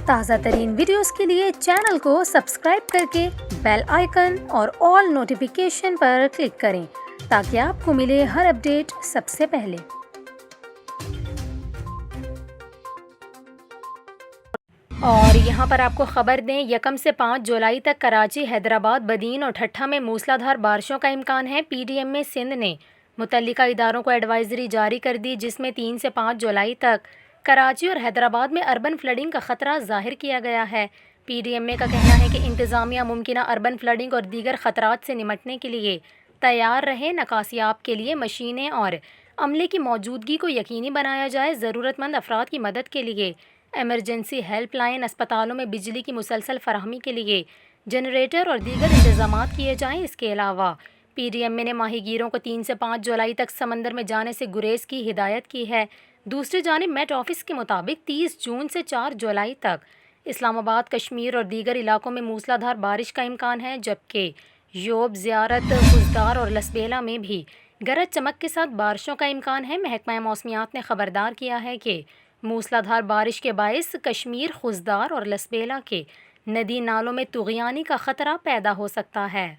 تازہ ترین ویڈیوز کے لیے چینل کو سبسکرائب کر کے بیل آئیکن اور آل نوٹیفیکیشن پر کلک کریں تاکہ آپ کو ملے ہر اپڈیٹ سب سے پہلے۔ اور یہاں پر آپ کو خبر دیں، 1 سے 5 جولائی تک کراچی، حیدرآباد، بدین اور ٹھٹھہ میں موسلا دھار بارشوں کا امکان ہے۔ پی ڈی ایم میں سندھ نے متعلقہ اداروں کو ایڈوائزری جاری کر دی، جس میں 3 سے 5 جولائی تک کراچی اور حیدرآباد میں اربن فلڈنگ کا خطرہ ظاہر کیا گیا ہے۔ پی ڈی ایم اے کا کہنا ہے کہ انتظامیہ ممکنہ اربن فلڈنگ اور دیگر خطرات سے نمٹنے کے لیے تیار رہے۔ نکاسیاب کے لیے مشینیں اور عملے کی موجودگی کو یقینی بنایا جائے۔ ضرورت مند افراد کی مدد کے لیے ایمرجنسی ہیلپ لائن، اسپتالوں میں بجلی کی مسلسل فراہمی کے لیے جنریٹر اور دیگر انتظامات کیے جائیں۔ اس کے علاوہ پی ڈی ایم اے نے ماہی گیروں کو 3 سے 5 جولائی تک سمندر میں جانے سے گریز کی ہدایت کی ہے۔ دوسری جانب میٹ آفس کے مطابق 30 جون سے 4 جولائی تک اسلام آباد، کشمیر اور دیگر علاقوں میں موسلا دھار بارش کا امکان ہے، جبکہ یوب، زیارت، خوزدار اور لسبیلا میں بھی گرج چمک کے ساتھ بارشوں کا امکان ہے۔ محکمہ موسمیات نے خبردار کیا ہے کہ موسلا دھار بارش کے باعث کشمیر، خوزدار اور لسبیلا کے ندی نالوں میں طغیانی کا خطرہ پیدا ہو سکتا ہے۔